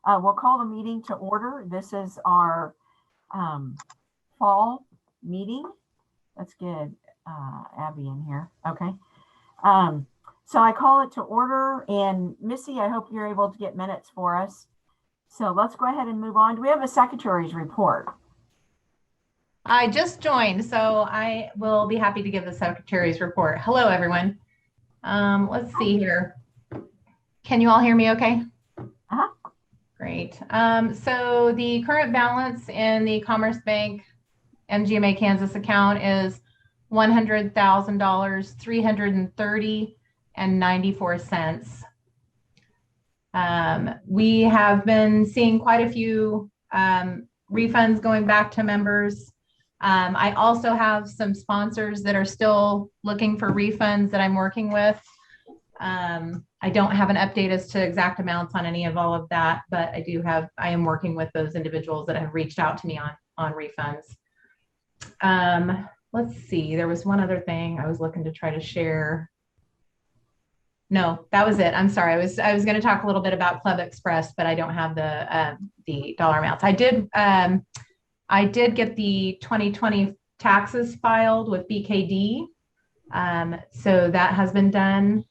We'll call the meeting to order. This is our fall meeting. Let's get Abby in here. Okay. So I call it to order, and Missy, I hope you're able to get minutes for us. So let's go ahead and move on. Do we have a secretary's report? I just joined, so I will be happy to give the secretary's report. Hello, everyone. Let's see here. Can you all hear me okay? Uh-huh. Great. So the current balance in the Commerce Bank MGMA Kansas account is $100,000, $330.94. We have been seeing quite a few refunds going back to members. I also have some sponsors that are still looking for refunds that I'm working with. I don't have an update as to exact amounts on any of all of that, but I am working with those individuals that have reached out to me on refunds. Let's see, there was one other thing I was looking to try to share. No, that was it. I'm sorry. I was going to talk a little bit about Club Express, but I don't have the dollar amounts. I did get the 2020 taxes filed with BKD. So that has been done.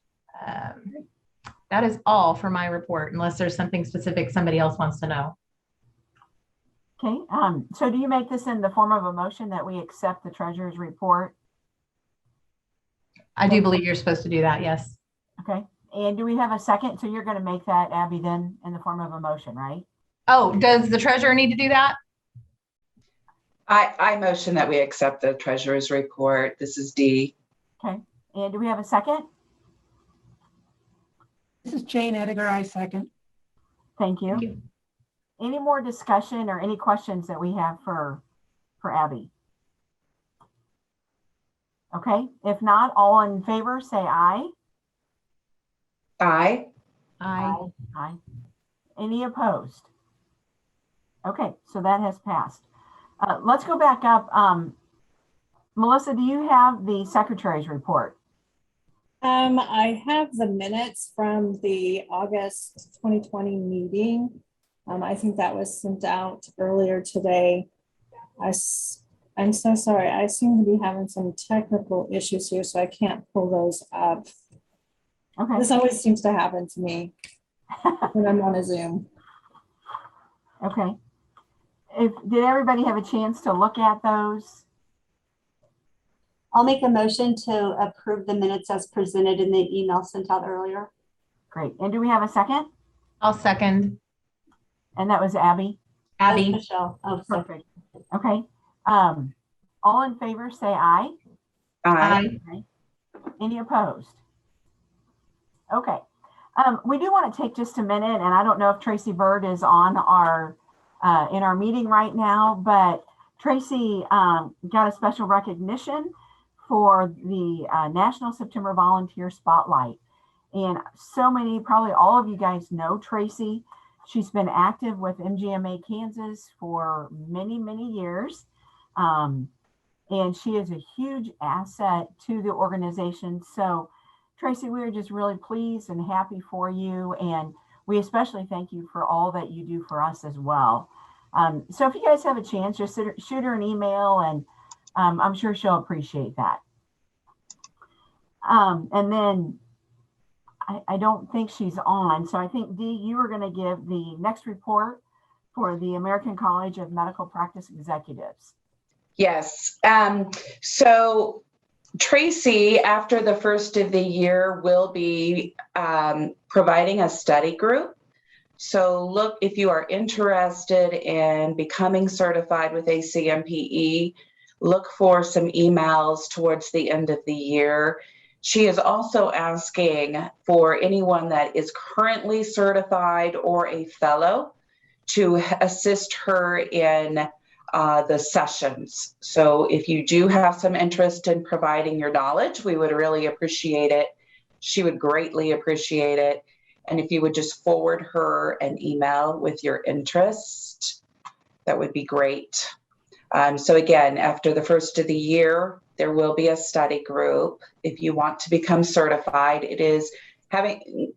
That is all for my report, unless there's something specific somebody else wants to know. Okay. So do you make this in the form of a motion that we accept the treasurer's report? I do believe you're supposed to do that. Yes. Okay. And do we have a second? So you're going to make that, Abby, then in the form of a motion, right? Oh, does the treasurer need to do that? I motion that we accept the treasurer's report. This is Dee. Okay. And do we have a second? This is Jane Edgar. I second. Thank you. Thank you. Any more discussion or any questions that we have for Abby? Okay. If not, all in favor, say aye. Aye. Aye. Aye. Any opposed? Okay, so that has passed. Let's go back up. Melissa, do you have the secretary's report? I have the minutes from the August 2020 meeting. I think that was sent out earlier today. I'm so sorry. I seem to be having some technical issues here, so I can't pull those up. Okay. This always seems to happen to me when I'm on a Zoom. Okay. Did everybody have a chance to look at those? I'll make a motion to approve the minutes as presented in the email sent out earlier. Great. And do we have a second? I'll second. And that was Abby? Abby. Michelle. Oh, perfect. Okay. All in favor, say aye. Aye. Okay. Any opposed? Okay. We do want to take just a minute, and I don't know if Tracy Bird is on our in our meeting right now, but Tracy got a special recognition for the National September Volunteer Spotlight. And so many, probably all of you guys know Tracy. She's been active with MGMA Kansas for many, many years. And she is a huge asset to the organization. So Tracy, we are just really pleased and happy for you. And we especially thank you for all that you do for us as well. So if you guys have a chance, just shoot her an email, and I'm sure she'll appreciate that. And then I don't think she's on. So I think, Dee, you were going to give the next report for the American College of Medical Practice Executives. Yes. So Tracy, after the first of the year, will be providing a study group. So look, if you are interested in becoming certified with ACMPE, look for some emails towards the end of the year. She is also asking for anyone that is currently certified or a fellow to assist her in the sessions. So if you do have some interest in providing your knowledge, we would really appreciate it. She would greatly appreciate it. And if you would just forward her an email with your interest, that would be great. So again, after the first of the year, there will be a study group. If you want to become certified, it is having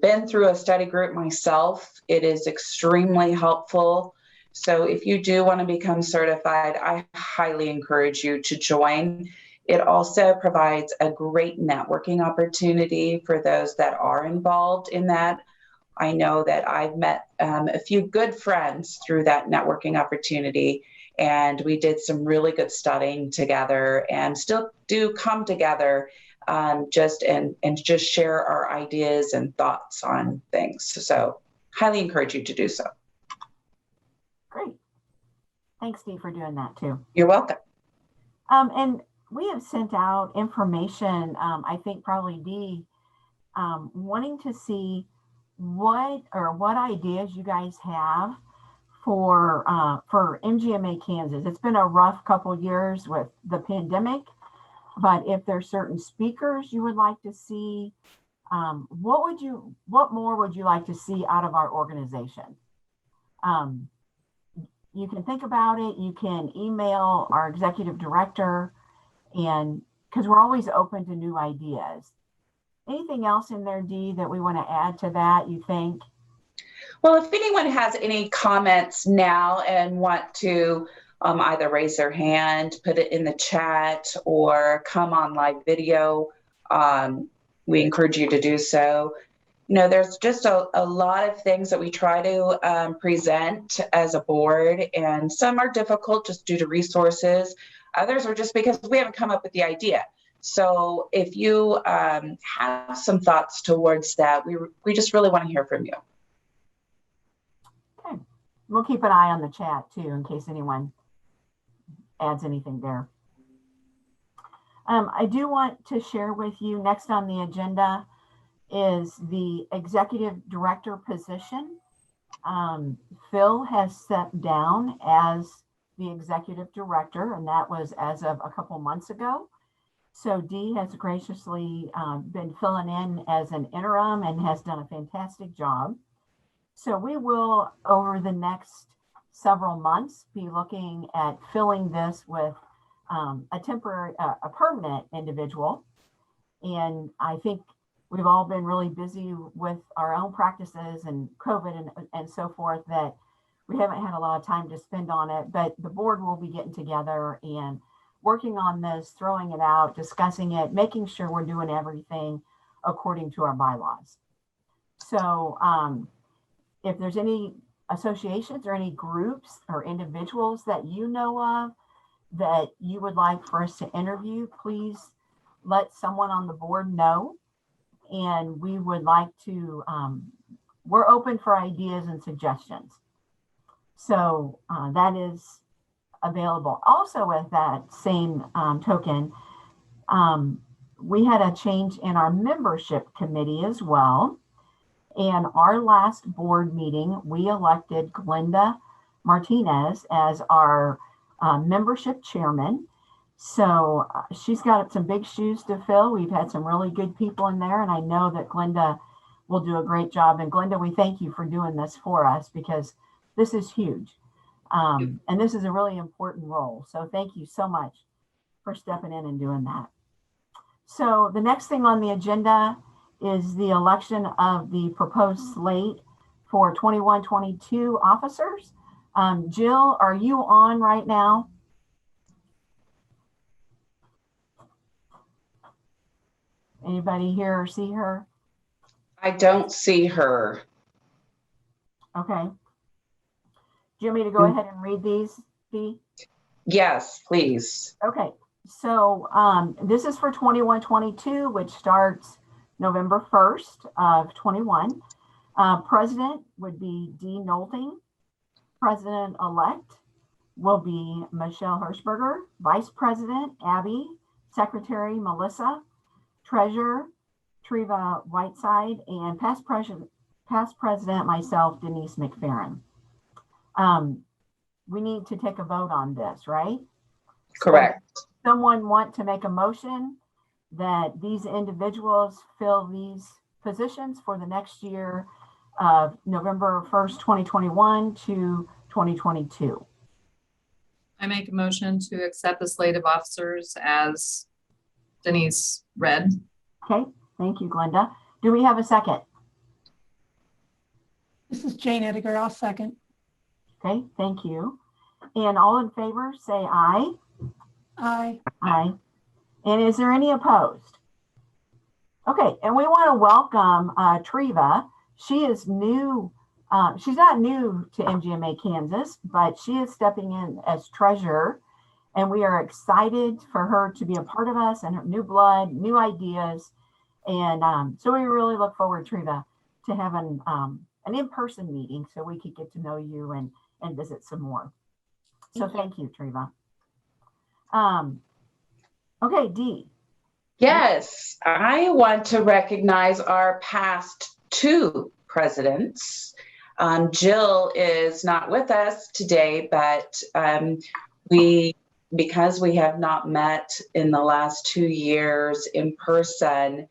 been through a study group myself, it is extremely helpful. So if you do want to become certified, I highly encourage you to join. It also provides a great networking opportunity for those that are involved in that. I know that I've met a few good friends through that networking opportunity, and we did some really good studying together and still do come together just share our ideas and thoughts on things. So highly encourage you to do so. Great. Thanks, Dee, for doing that too. You're welcome. And we have sent out information, I think probably Dee, wanting to see what ideas you guys have for MGMA Kansas. It's been a rough couple years with the pandemic, but if there's certain speakers you would like to see, what more would you like to see out of our organization? You can think about it. You can email our executive director, and because we're always open to new ideas. Anything else in there, Dee, that we want to add to that, you think? Well, if anyone has any comments now and want to either raise their hand, put it in the chat, or come on live video, we encourage you to do so. You know, there's just a lot of things that we try to present as a board, and some are difficult just due to resources. Others are just because we haven't come up with the idea. So if you have some thoughts towards that, we just really want to hear from you. Okay. We'll keep an eye on the chat too, in case anyone adds anything there. I do want to share with you, next on the agenda is the executive director position. Phil has stepped down as the executive director, and that was as of a couple months ago. So Dee has graciously been filling in as an interim and has done a fantastic job. So we will, over the next several months, be looking at filling this with a permanent individual. And I think we've all been really busy with our own practices and COVID and so forth that we haven't had a lot of time to spend on it, but the board will be getting together and working on this, throwing it out, discussing it, making sure we're doing everything according to our bylaws. So if there's any associations or any groups or individuals that you know of that you would like for us to interview, please let someone on the board know. And we would like to, we're open for ideas and suggestions. So that is available. Also with that same token, we had a change in our membership committee as well. And our last board meeting, we elected Glenda Martinez as our membership chairman. So she's got some big shoes to fill. We've had some really good people in there, and I know that Glenda will do a great job. And Glenda, we thank you for doing this for us because this is huge. And this is a really important role. So thank you so much for stepping in and doing that. So the next thing on the agenda is the election of the proposed slate for 21-22 officers. Jill, are you on right now? Anybody hear or see her? I don't see her. Okay. Do you want me to go ahead and read these, Dee? Yes, please. Okay. So this is for 21-22, which starts November 1st of 21. President would be Dee Nolting. President-elect will be Michelle Hirschberger. Vice President, Abby. Secretary, Melissa. Treasurer, Treva Whiteside. And past president, myself, Denise McFerrin. We need to take a vote on this, right? Correct. So someone want to make a motion that these individuals fill these positions for the next year of November 1st, 2021 to 2022. I make a motion to accept the slate of officers as Denise read. Okay, thank you, Glenda. Do we have a second? This is Jane Ediger. I'll second. Okay, thank you. And all in favor, say aye. Aye. Aye. And is there any opposed? Okay, and we want to welcome Treva. She is new. She's not new to MGMA Kansas, but she is stepping in as treasurer. And we are excited for her to be a part of us and her new blood, new ideas. And so we really look forward, Treva, to having an in-person meeting so we could get to know you and visit some more. So thank you, Treva. Okay, Dee. Yes, I want to recognize our past two presidents. Jill is not with us today, but because we have not met in the last 2 years in person,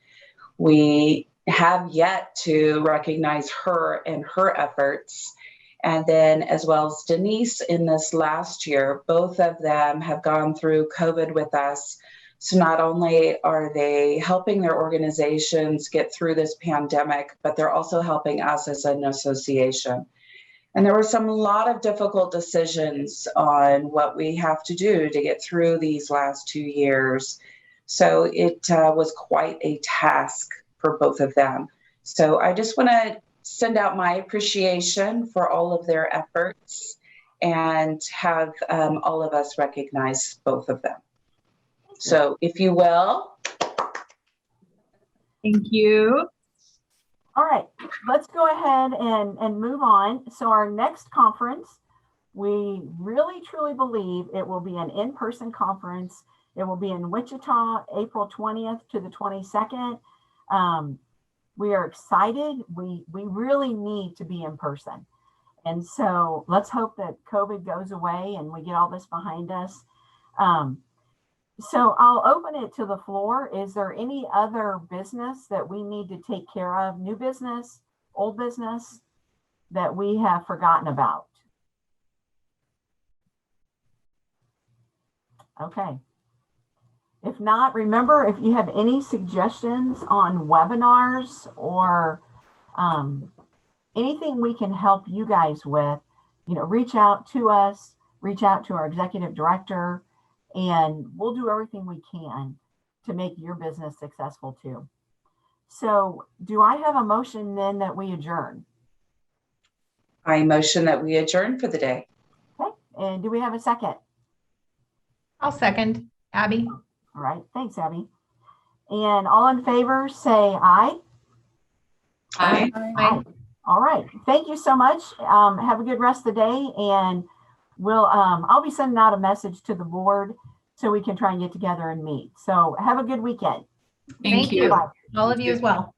we have yet to recognize her and her efforts. And then as well as Denise in this last year, both of them have gone through COVID with us. So not only are they helping their organizations get through this pandemic, but they're also helping us as an association. And there were a lot of difficult decisions on what we have to do to get through these last 2 years. So it was quite a task for both of them. So I just want to send out my appreciation for all of their efforts and have all of us recognize both of them. So if you will. Thank you. All right, let's go ahead and move on. So our next conference, we really truly believe it will be an in-person conference. It will be in Wichita, April 20th to the 22nd. We are excited. We really need to be in person. And so let's hope that COVID goes away and we get all this behind us. So I'll open it to the floor. Is there any other business that we need to take care of? New business, old business that we have forgotten about? Okay. If not, remember, if you have any suggestions on webinars or anything we can help you guys with, reach out to us, reach out to our executive director, and we'll do everything we can to make your business successful too. So do I have a motion then that we adjourn? I motion that we adjourn for the day. Okay, and do we have a second? I'll second. Abby. All right, thanks, Abby. And all in favor, say aye. Aye. Aye. All right, thank you so much. Have a good rest of the day, and I'll be sending out a message to the board so we can try and get together and meet. So have a good weekend. Thank you. Bye. All of you as well.